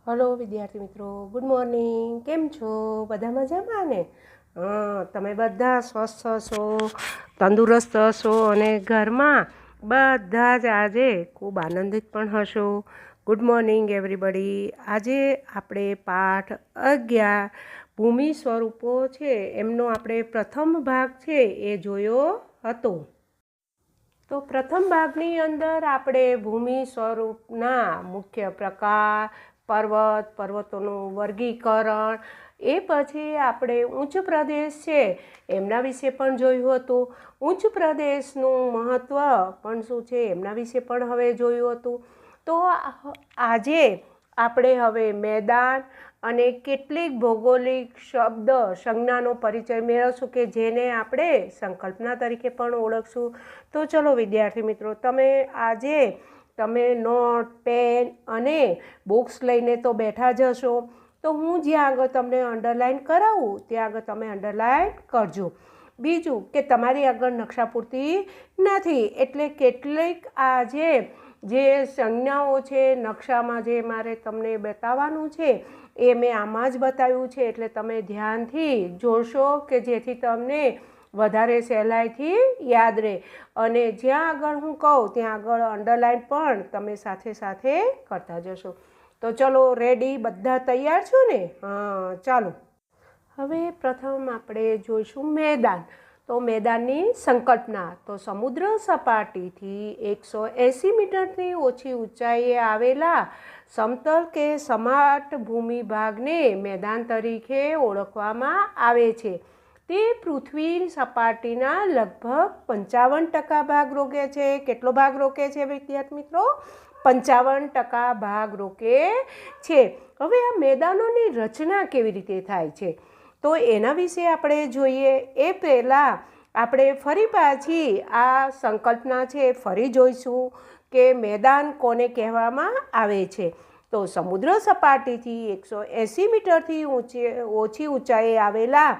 Hello વિદ્યાર્થી મિત્રો, good morning. કેમ છો? બધા મજામાં ને? તમે બધા સ્વસ્થ હશો, તંદુરસ્ત હશો અને ઘરમાં બધા જ આજે ખૂબ આનંદિત પણ હશો. Good morning everybody. આજે આપણે પાઠ 11 ભૂમિ સ્વરૂપો છે એમનો આપણે પ્રથમ ભાગ છે એ જોયો હતો. તો પ્રથમ ભાગની અંદર આપણે ભૂમિ સ્વરૂપના મુખ્ય પ્રકાર, પર્વતોનું વર્ગીકરણ, એ પછી આપણે ઉચ્ચ પ્રદેશ છે એમના વિશે પણ જોયું હતું. ઉચ્ચ પ્રદેશનું મહત્ત્વ પણ શું છે એમના વિશે પણ હવે જોયું હતું. તો આજે આપણે હવે મેદાન અને કેટલીક ભૌગોલિક શબ્દ સંજ્ઞાનો પરિચય મેળવશું કે જેને આપણે સંકલ્પના તરીકે પણ ઓળખશું. તો ચલો વિદ્યાર્થી મિત્રો, તમે નોટ, પેન અને બુક્સ લઈને તો બેઠા જ હશો. તો હું જ્યાં આગળ તમને અંડરલાઇન કરાવું ત્યાં આગળ તમે અંડરલાઇન કરજો. બીજું કે તમારી આગળ નકશા પૂરતી નથી, એટલે કેટલીક જે સંજ્ઞાઓ છે નકશામાં જે મારે તમને બતાવવાનું છે એ મેં આમાં જ બતાવ્યું છે, એટલે તમે ધ્યાનથી જોશો કે જેથી તમને વધારે સહેલાઈથી યાદ રહે. અને જ્યાં આગળ હું કહું ત્યાં આગળ અંડરલાઇન પણ તમે સાથે સાથે કરતા જશો. તો ચલો, રેડી? બધા તૈયાર છો ને? ચાલો. હવે પ્રથમ આપણે જોઈશું મેદાન. તો મેદાનની સંકલ્પના. તો સમુદ્ર સપાટીથી 180 મીટરથી ઓછી ઊંચાઈએ આવેલા સમતલ કે સપાટ ભૂમિ ભાગને મેદાન તરીકે ઓળખવામાં આવે છે. તે પૃથ્વી સપાટીના લગભગ 55% ભાગ રોકે છે. કેટલો ભાગ રોકે છે વિદ્યાર્થી મિત્રો? 55% ભાગ રોકે છે. હવે આ મેદાનોની રચના કેવી રીતે થાય છે તો એના વિશે આપણે જોઈએ. એ પહેલાં આપણે ફરી પાછી આ સંકલ્પના છે ફરી જોઈશું કે મેદાન કોને કહેવામાં આવે છે. તો સમુદ્ર સપાટીથી 180 મીટરથી ઓછી ઊંચાઈએ આવેલા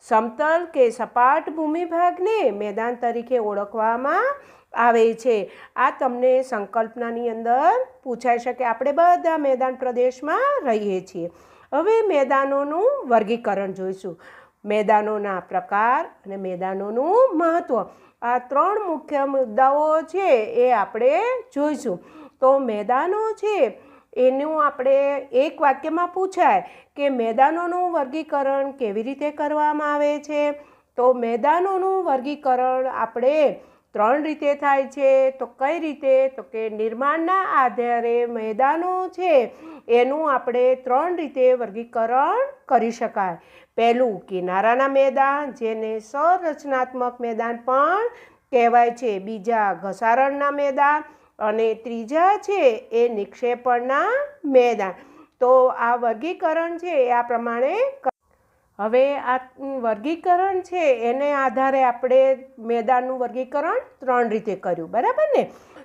સમતલ કે સપાટ ભૂમિભાગને મેદાન તરીકે ઓળખવામાં આવે છે. આ તમને સંકલ્પનાની અંદર પૂછાઈ શકે. આપણે બધા મેદાન પ્રદેશમાં રહીએ છીએ. હવે મેદાનોનું વર્ગીકરણ જોઈશું. મેદાનોના પ્રકાર અને મેદાનોનું મહત્ત્વ, આ 3 મુખ્ય મુદ્દાઓ છે એ આપણે જોઈશું. તો મેદાનો છે એનું આપણે એક વાક્યમાં પૂછાય કે મેદાનોનું વર્ગીકરણ કેવી રીતે કરવામાં આવે છે. તો મેદાનોનું વર્ગીકરણ આપણે 3 રીતે થાય છે. તો કઈ રીતે? તો કે નિર્માણના આધારે મેદાનો છે એનું આપણે 3 રીતે વર્ગીકરણ કરી શકાય. પહેલું, કિનારાના મેદાન, જેને સંરચનાત્મક મેદાન પણ કહેવાય છે. બીજા, ઘસારણના મેદાન અને ત્રીજા છે એ નિક્ષેપણના મેદાન. તો આ વર્ગીકરણ છે એ આ પ્રમાણે. હવે આ વર્ગીકરણ છે એને આધારે આપણે મેદાનનું વર્ગીકરણ 3 રીતે કર્યું, બરાબર ને?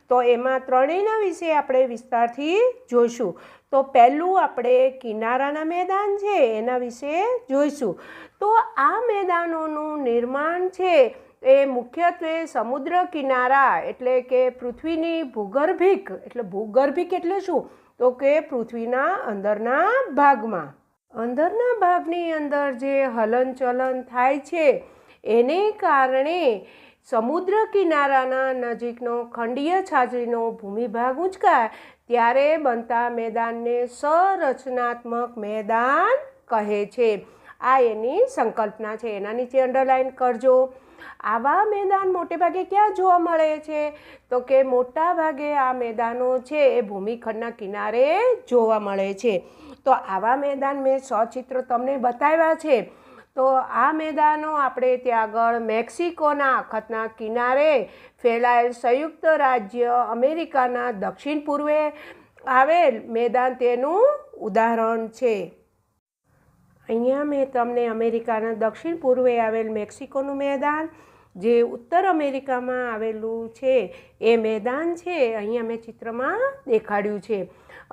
તો એમાં ત્રણેયના વિશે આપણે વિસ્તારથી જોઈશું. તો પહેલું આપણે કિનારાના મેદાન છે એના વિશે જોઈશું. તો આ મેદાનોનું નિર્માણ છે એ મુખ્યત્વે સમુદ્ર કિનારા એટલે કે પૃથ્વીની ભૂગર્ભિક એટલે શું? તો કે પૃથ્વીના અંદરના ભાગની અંદર જે હલનચલન થાય છે એને કારણે સમુદ્ર કિનારાના નજીકનો ખંડીય છાજલીનો ભૂમિભાગ ઊંચકાય ત્યારે બનતા મેદાનને સંરચનાત્મક મેદાન કહે છે. આ એની સંકલ્પના છે. એના નીચે અંડરલાઇન કરજો. આવા મેદાન મોટે ભાગે ક્યાં જોવા મળે છે? તો કે મોટા ભાગે આ મેદાનો છે એ ભૂમિખંડના કિનારે જોવા મળે છે. તો આવા મેદાન મેં સચિત્ર તમને બતાવ્યા છે. તો આ મેદાનો આપણે ત્યાં આગળ મેક્સિકોના અખતના કિનારે ફેલાયેલ સંયુક્ત રાજ્ય અમેરિકાના દક્ષિણ પૂર્વે આવેલ મેદાન તેનું ઉદાહરણ છે. અહીંયા મેં તમને અમેરિકાના દક્ષિણ પૂર્વે આવેલ મેક્સિકોનું મેદાન, જે ઉત્તર અમેરિકામાં આવેલું છે એ મેદાન છે અહીંયા મેં ચિત્રમાં દેખાડ્યું છે.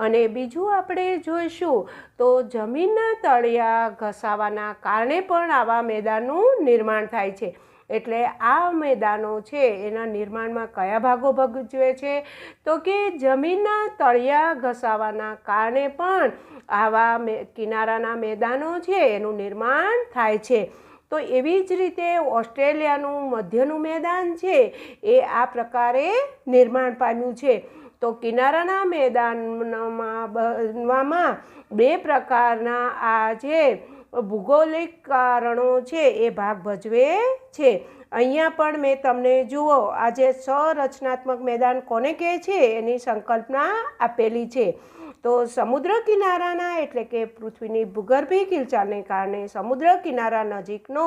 અને બીજું આપણે જોઈશું તો જમીનના તળિયા ઘસાવાના કારણે પણ આવા મેદાનનું નિર્માણ થાય છે. એટલે આ મેદાનો છે એના નિર્માણમાં કયા ભાગો ભજવે છે? તો કે જમીનના તળિયા ઘસાવાના કારણે પણ આવા કિનારાના મેદાનો છે એનું નિર્માણ થાય છે. તો એવી જ રીતે ઓસ્ટ્રેલિયાનું મધ્યનું મેદાન છે એ આ પ્રકારે નિર્માણ પામ્યું છે. તો કિનારાના મેદાનમાં બનવામાં 2 પ્રકારના આ જે ભૂગોલિક કારણો છે એ ભાગ ભજવે છે. અહીંયા પણ મેં તમને જુઓ આ જે સંરચનાત્મક મેદાન કોને કહે છે એની સંકલ્પના આપેલી છે. તો સમુદ્ર કિનારાના એટલે કે પૃથ્વીની ભૂગર્ભીય હિલચાલને કારણે સમુદ્ર કિનારા નજીકનો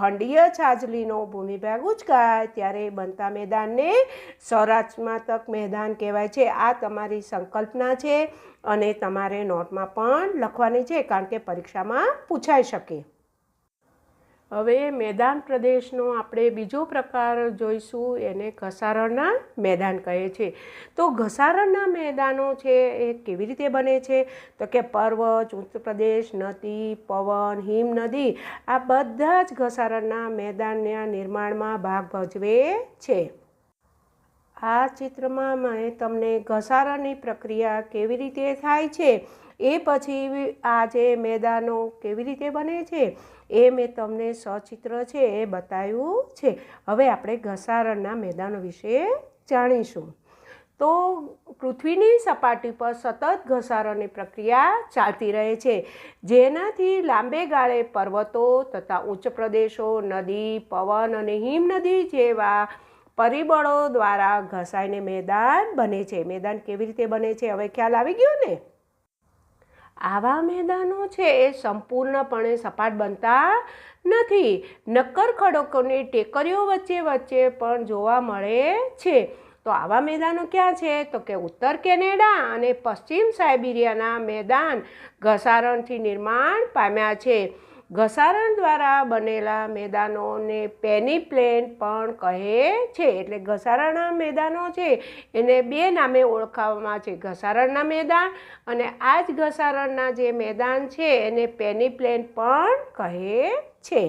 ખંડીય છાજલીનો ભૂમિભાગ ઉંચકાય ત્યારે બનતા મેદાનને સંરચનાત્મક મેદાન કહેવાય છે. આ તમારી સંકલ્પના છે અને તમારે નોટમાં પણ લખવાની છે કારણ કે પરીક્ષામાં પૂછાઈ શકે. હવે મેદાન પ્રદેશનો આપણે બીજો પ્રકાર જોઈશું, એને ઘસારણના મેદાન કહે છે. તો ઘસારણના મેદાનો છે એ કેવી રીતે બને છે? તો કે પર્વત, ઉચ્ચ પ્રદેશ, નદી, પવન, હિમ નદી આ બધા જ ઘસારણના મેદાનના નિર્માણમાં ભાગ ભજવે છે. આ ચિત્રમાં મેં તમને ઘસારણની પ્રક્રિયા કેવી રીતે થાય છે એ પછી આ જે મેદાનો કેવી રીતે બને છે એ મેં તમને સચિત્ર છે એ બતાવ્યું છે. હવે આપણે ઘસારણના મેદાનો વિશે જાણીશું. તો પૃથ્વીની સપાટી પર સતત ઘસારણની પ્રક્રિયા ચાલતી રહે છે, જેનાથી લાંબે ગાળે પર્વતો તથા ઉચ્ચ પ્રદેશો, નદી, પવન અને હિમનદી જેવા પરિબળો દ્વારા ઘસાઈને મેદાન બને છે. મેદાન કેવી રીતે બને છે હવે ખ્યાલ આવી ગયો ને? આવા મેદાનો છે એ સંપૂર્ણપણે સપાટ બનતા નથી. નક્કર ખડકોની ટેકરીઓ વચ્ચે પણ જોવા મળે છે. તો આવા મેદાનો ક્યાં છે? તો કે ઉત્તર કેનેડા અને પશ્ચિમ સાઇબિરિયાના મેદાન ઘસારણથી નિર્માણ પામ્યા છે. ઘસારણ દ્વારા બનેલા મેદાનોને પેનીપ્લેન પણ કહે છે. એટલે ઘસારણના મેદાનો છે એને 2 નામે ઓળખાવવામાં છે, ઘસારણના મેદાન અને આ જ ઘસારણના જે મેદાન છે એને પેનીપ્લેન પણ કહે છે.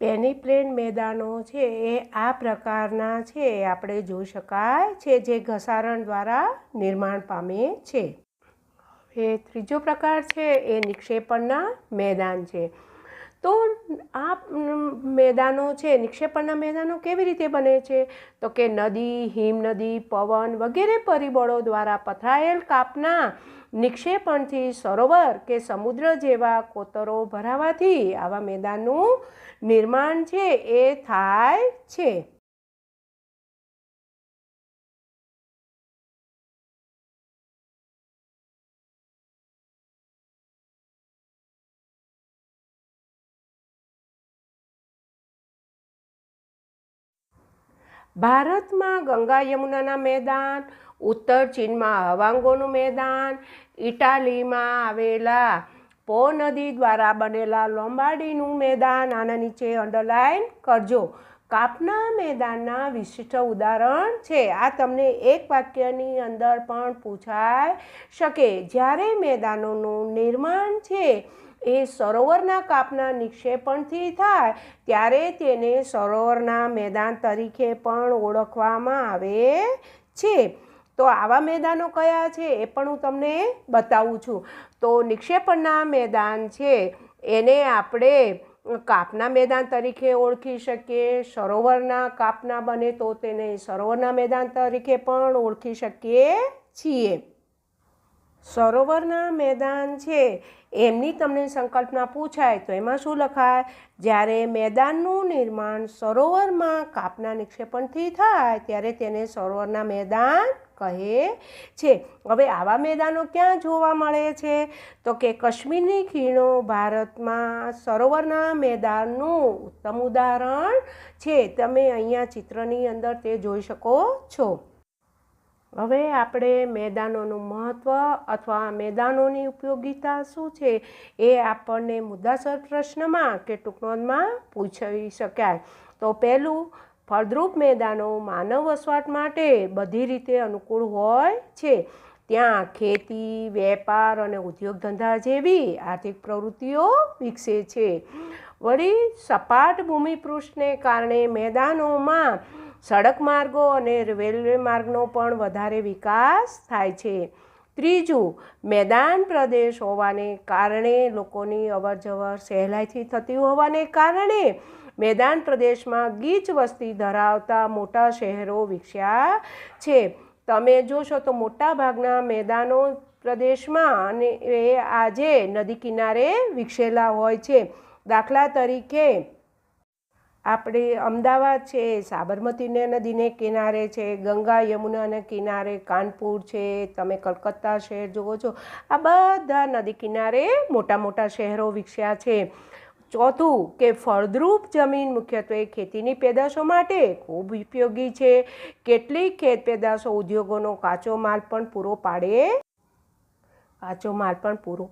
પેનીપ્લેન મેદાનો છે એ આ પ્રકારના છે એ આપણે જોઈ શકાય છે જે ઘસારણ દ્વારા નિર્માણ પામે છે. એ ત્રીજો પ્રકાર છે એ નિક્ષેપણના મેદાન છે. તો આ મેદાનો છે, નિક્ષેપણના મેદાનો કેવી રીતે બને છે? તો કે નદી, હિમનદી, પવન વગેરે પરિબળો દ્વારા પથરાયેલ કાપના નિક્ષેપણથી સરોવર કે સમુદ્ર જેવા કોતરો ભરાવાથી આવા મેદાનનું નિર્માણ છે એ થાય છે. ભારતમાં ગંગા યમુનાના મેદાન, ઉત્તર ચીનમાં હવાંગોનું મેદાન, ઇટાલીમાં આવેલા પો નદી દ્વારા બનેલા લોમ્બાર્ડીનું મેદાન આના નીચે અંડરલાઇન કરજો. કાપના મેદાનના વિશિષ્ટ ઉદાહરણ છે. આ તમને એક વાક્યની અંદર પણ પૂછાઈ શકે. જ્યારે મેદાનોનું નિર્માણ છે એ સરોવરના કાપના નિક્ષેપણથી થાય ત્યારે તેને સરોવરના મેદાન તરીકે પણ ઓળખવામાં આવે છે. તો આવા મેદાનો કયા છે એ પણ હું તમને બતાવું છું. તો નિક્ષેપણના મેદાન છે એને આપણે કાપના મેદાન તરીકે ઓળખી શકીએ. સરોવરના કાપના બને તો તેને સરોવરના મેદાન તરીકે પણ ઓળખી શકીએ છીએ. સરોવરના મેદાન છે એમની તમને સંકલ્પના પૂછાય તો એમાં શું લખાય? જ્યારે મેદાનનું નિર્માણ સરોવરમાં કાપના નિક્ષેપણથી થાય ત્યારે તેને સરોવરના મેદાન કહે છે. હવે આવા મેદાનો ક્યાં જોવા મળે છે? તો કે કાશ્મીરની ખીણો ભારતમાં સરોવરના મેદાનનું ઉત્તમ ઉદાહરણ છે. તમે અહીંયા ચિત્રની અંદર તે જોઈ શકો છો. હવે આપણે મેદાનોનું મહત્ત્વ અથવા મેદાનોની ઉપયોગિતા શું છે એ આપણને મુદ્દાસર પ્રશ્નમાં કે ટૂંકનોંધમાં પૂછી શકાય. તો પહેલું, ફળદ્રુપ મેદાનો માનવ વસવાટ માટે બધી રીતે અનુકૂળ હોય છે. ત્યાં ખેતી, વેપાર અને ઉદ્યોગ ધંધા જેવી આર્થિક પ્રવૃત્તિઓ વિકસે છે. વળી સપાટ ભૂમિપૃષ્ઠને કારણે મેદાનોમાં સડક માર્ગો અને રેલવે માર્ગનો પણ વધારે વિકાસ થાય છે. ત્રીજું, મેદાન પ્રદેશ હોવાને કારણે લોકોની અવરજવર સહેલાઈથી થતી હોવાને કારણે મેદાન પ્રદેશમાં ગીચ વસ્તી ધરાવતા મોટા શહેરો વિકસ્યા છે. તમે જોશો તો મોટાભાગના મેદાનો પ્રદેશમાં અને એ આજે નદી કિનારે વિકસેલા હોય છે. દાખલા તરીકે આપણે અમદાવાદ છે, સાબરમતીને નદીને કિનારે છે, ગંગા યમુનાના કિનારે કાનપુર છે, તમે કલકત્તા શહેર જુઓ છો, આ બધા નદી કિનારે મોટા મોટા શહેરો વિકસ્યા છે. ચોથું કે ફળદ્રુપ જમીન મુખ્યત્વે ખેતીની પેદાશો માટે ખૂબ ઉપયોગી છે. કેટલીક ખેત પેદાશો ઉદ્યોગોનો કાચો માલ પણ પૂરો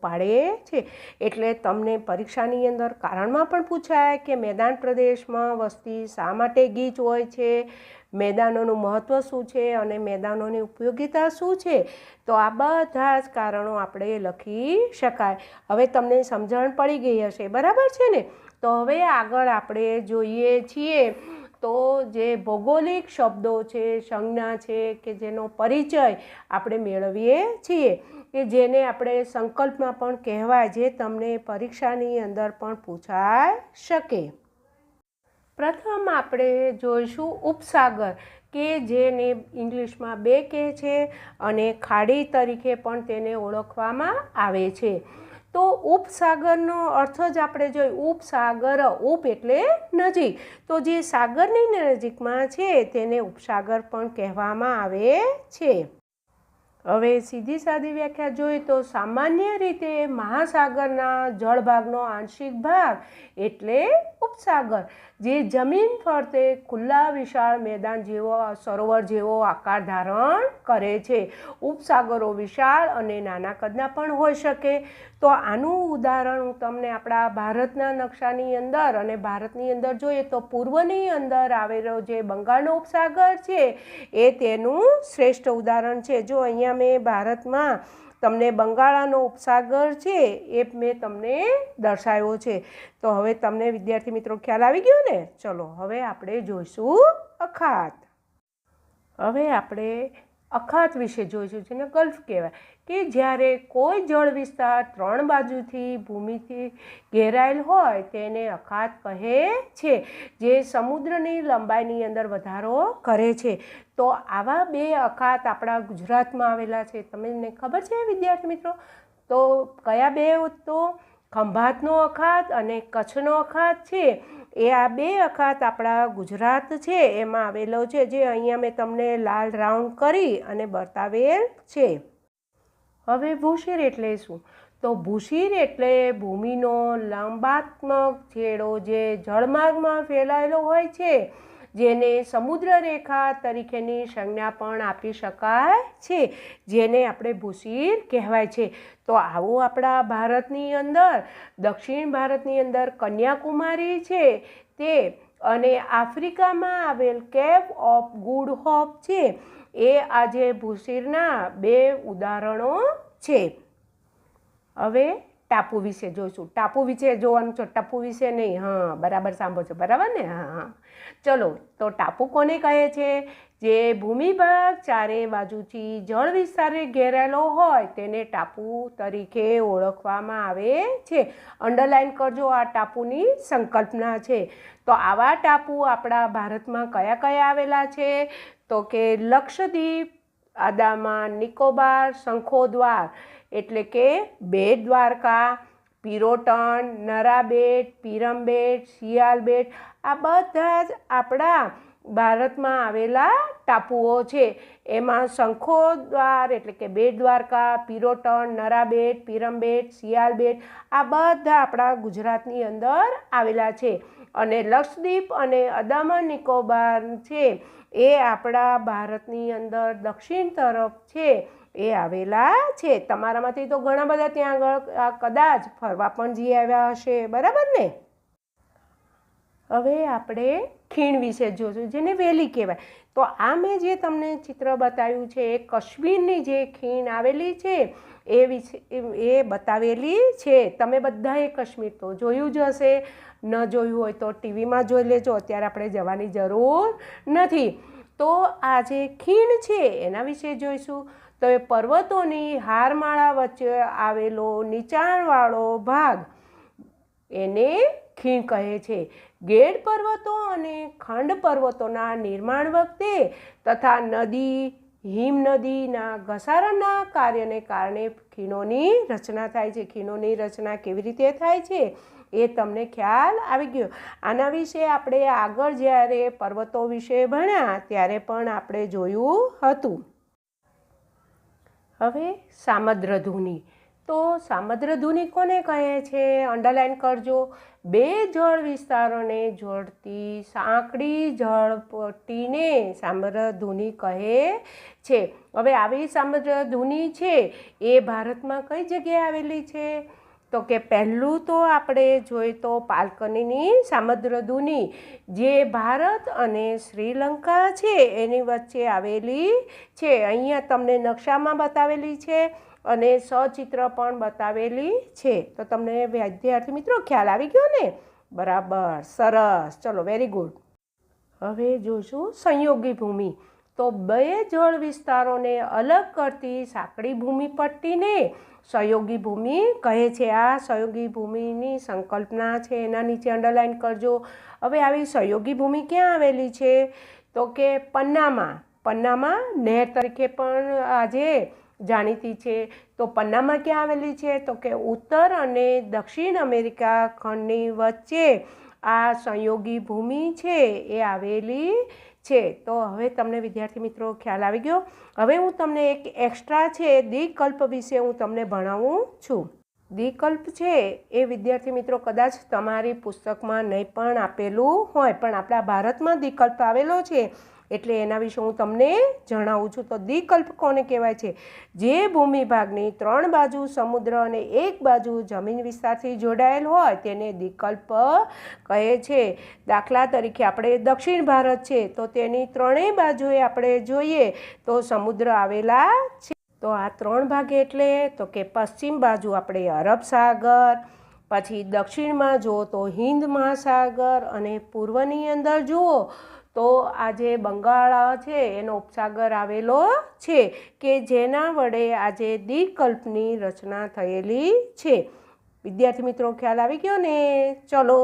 પાડે છે. એટલે તમને પરીક્ષાની અંદર કારણમાં પણ પૂછાય કે મેદાન પ્રદેશમાં વસ્તી શા માટે ગીચ હોય છે, મેદાનોનું મહત્ત્વ શું છે અને મેદાનોની ઉપયોગિતા શું છે. તો આ બધા જ કારણો આપણે લખી શકાય. હવે તમને સમજણ પડી ગઈ હશે, બરાબર છે ને? તો હવે આગળ આપણે જોઈએ છીએ તો જે ભૌગોલિક શબ્દો છે, સંજ્ઞા છે કે જેનો પરિચય આપણે મેળવીએ છીએ કે જેને આપણે સંકલ્પમાં પણ કહેવાય, જે તમને પરીક્ષાની અંદર પણ પૂછાઈ શકે. પ્રથમ આપણે જોઈશું ઉપસાગર, કે જેને ઇંગ્લિશમાં બે કહે છે અને ખાડી તરીકે પણ તેને ઓળખવામાં આવે છે. તો ઉપસાગરનો અર્થ જ આપણે જોઈએ. ઉપસાગર, ઉપ એટલે નજીક, તો જે સાગરની નજીકમાં છે તેને ઉપસાગર પણ કહેવામાં આવે છે. હવે સીધી સાદી વ્યાખ્યા જોઈએ તો સામાન્ય રીતે મહાસાગરના જળભાગનો આંશિક ભાગ એટલે ઉપસાગર, જે જમીન ફરતે ખુલ્લા વિશાળ મેદાન જેવો, સરોવર જેવો આકાર ધારણ કરે છે. ઉપસાગરો વિશાળ અને નાના કદના પણ હોઈ શકે. તો આનું ઉદાહરણ હું તમને આપણા ભારતના નકશાની અંદર અને ભારતની અંદર જોઈએ તો પૂર્વની અંદર આવેલો જે બંગાળનો ઉપસાગર છે એ તેનું શ્રેષ્ઠ ઉદાહરણ છે. જો અહીંયા મેં ભારતમાં તમને બંગાળનો ઉપસાગર છે એ મેં તમને દર્શાવ્યો છે. તો હવે તમને વિદ્યાર્થી મિત્રો ખ્યાલ આવી ગયો ને? ચલો હવે આપણે જોઈશું અખાત. હવે આપણે અખાત વિશે જોઈશું, જેને ગલ્ફ કહેવાય, કે જ્યારે કોઈ જળ વિસ્તાર 3 બાજુથી ભૂમિથી ઘેરાયેલ હોય તેને અખાત કહે છે, જે સમુદ્રની લંબાઈની અંદર વધારો કરે છે. તો આવા 2 અખાત આપણા ગુજરાતમાં આવેલા છે. તમને ખબર છે વિદ્યાર્થી મિત્રો? તો કયા 2? તો ખંભાતનો અખાત અને કચ્છનો અખાત છે. એ આ 2 અખાત આપણા ગુજરાત છે એમાં આવેલો છે, જે અહીંયા મેં તમને લાલ રાઉન્ડ કરી અને બતાવેલ છે. હવે ભૂશીર એટલે શું? તો ભૂશીર એટલે ભૂમિનો લંબાત્મક છેડો જે જળમાર્ગમાં ફેલાયેલો હોય છે, જેને સમુદ્ર રેખા તરીકેની સંજ્ઞા પણ આપી શકાય છે, જેને આપણે ભૂશીર કહેવાય છે. તો આવું આપણા ભારતની અંદર, દક્ષિણ ભારતની અંદર કન્યાકુમારી છે તે, અને આફ્રિકામાં આવેલ કેપ ઓફ ગુડ હોપ છે, એ આજે ભૂશીરના 2 ઉદાહરણો છે. હવે ટાપુ વિશે જોઈશું. ટાપુ વિશે જોવાનું છે, ટાપુ વિશે નહીં. હા, બરાબર સાંભળો, બરાબર ને? હા. ચલો, તો ટાપુ કોને કહે છે? જે ભૂમિભાગ ચારે બાજુથી જળ વિસ્તારે ઘેરાયેલો હોય તેને ટાપુ તરીકે ઓળખવામાં આવે છે. અંડરલાઈન કરજો, આ ટાપુની સંકલ્પના છે. તો આવા ટાપુ આપણા ભારતમાં કયા કયા આવેલા છે? તો કે લક્ષદ્વીપ, આંદામાન નિકોબાર, શંખોદ્વાર એટલે કે બેટ દ્વારકા, પિરોટન, નરાબેટ, પીરમબેટ, સિયાલબેટ, આ બધા જ આપણા ભારતમાં આવેલા ટાપુઓ છે. એમાં શંખોદ્વાર એટલે કે બેટ દ્વારકા, પિરોટન, નરાબેટ, પીરમબેટ, સિયાલબેટ, આ બધા આપણા ગુજરાતની અંદર આવેલા છે. અને લક્ષદ્વીપ અને અંદામાન નિકોબાર છે એ આપણા ભારતની અંદર દક્ષિણ તરફ છે એ આવેલા છે. તમારામાંથી તો ઘણા બધા ત્યાં આગળ કદાચ ફરવા પણ જઈ આવ્યા હશે, બરાબર ને? હવે આપણે ખીણ વિશે જોશું, જેને વેલી કહેવાય. તો આ મેં જે તમને ચિત્ર બતાવ્યું છે એ કાશ્મીરની જે ખીણ આવેલી છે એ વિશે એ બતાવેલી છે. તમે બધાએ કાશ્મીર તો જોયું જ હશે, ન જોયું હોય તો ટીવીમાં જોઈ લેજો, અત્યારે આપણે જવાની જરૂર નથી. તો આ જે ખીણ છે એના વિશે જોઈશું. તો એ પર્વતોની હારમાળા વચ્ચે આવેલો નીચાણવાળો ભાગ એને ખીણ કહે છે. ગેડ પર્વતો અને ખંડ પર્વતોના નિર્માણ વખતે તથા નદી હિમનદીના ઘસારાના કાર્યને કારણે ખીણોની રચના થાય છે. ખીણોની રચના કેવી રીતે થાય છે એ તમને ખ્યાલ આવી ગયો. આના વિશે આપણે આગળ જ્યારે પર્વતો વિશે ભણ્યા ત્યારે પણ આપણે જોયું હતું. હવે સામદ્રધુની. તો સામદ્રધુની કોને કહે છે? અંડરલાઈન કરજો. બે જળ વિસ્તારોને જોડતી સાંકડી જળપટ્ટીને સામદ્રધુની કહે છે. હવે આવી સામદ્રધુની છે એ ભારતમાં કઈ જગ્યાએ આવેલી છે? તો કે પહેલું તો આપણે જોઈએ તો પાલકનીની સામદ્રધુની જે ભારત અને શ્રીલંકા છે એની વચ્ચે આવેલી છે. અહીંયા તમને નકશામાં બતાવેલી છે અને સચિત્ર પણ બતાવેલી છે. તો તમને વિદ્યાર્થી મિત્રો ખ્યાલ આવી ગયો ને? બરાબર, સરસ, ચલો, વેરી ગુડ. હવે જોશું સંયોગી ભૂમિ. તો બે જળ વિસ્તારોને અલગ કરતી સાંકડી ભૂમિ પટ્ટીને સહયોગી ભૂમિ કહે છે. આ સહયોગી ભૂમિની સંકલ્પના છે એના નીચે અંડરલાઈન કરજો. હવે આવી સહયોગી ભૂમિ ક્યાં આવેલી છે? તો કે પન્નામાં નહેર તરીકે પણ આજે જાણીતી છે. તો પન્નામાં ક્યાં આવેલી છે? તો કે ઉત્તર અને દક્ષિણ અમેરિકા ખંડની વચ્ચે આ સંયોગી ભૂમિ છે એ આવેલી છે. તો હવે તમને વિદ્યાર્થી મિત્રો ખ્યાલ આવી ગયો. હવે હું તમને એક એક્સ્ટ્રા છે દ્વિકલ્પ વિશે હું તમને ભણાવું છું. દ્વિકલ્પ છે એ વિદ્યાર્થી મિત્રો કદાચ તમારી પુસ્તકમાં નહીં પણ આપેલું હોય, પણ આપણા ભારતમાં દ્વિકલ્પ આવેલો છે એટલે એના વિશે હું તમને જણાવું છું. તો દ્વિકલ્પ કોને કહેવાય છે? જે ભૂમિ ભાગની 3 બાજુ સમુદ્ર અને 1 બાજુ જમીન વિસ્તારથી જોડાયેલ હોય તેને દ્વિકલ્પ કહે છે. દાખલા તરીકે આપણે દક્ષિણ ભારત છે તો તેની 3 બાજુએ આપણે જોઈએ તો સમુદ્ર આવેલા છે. તો આ 3 ભાગ એટલે તો કે પશ્ચિમ બાજુ આપણે અરબ સાગર, પછી દક્ષિણમાં જુઓ તો હિન્દ મહાસાગર અને પૂર્વની અંદર જુઓ તો આ જે બંગાળ છે એનો ઉપસાગર આવેલો છે કે જેના વડે આજે દ્વિકલ્પની રચના થયેલી છે. વિદ્યાર્થી મિત્રો ખ્યાલ આવી ગયો ને? ચલો.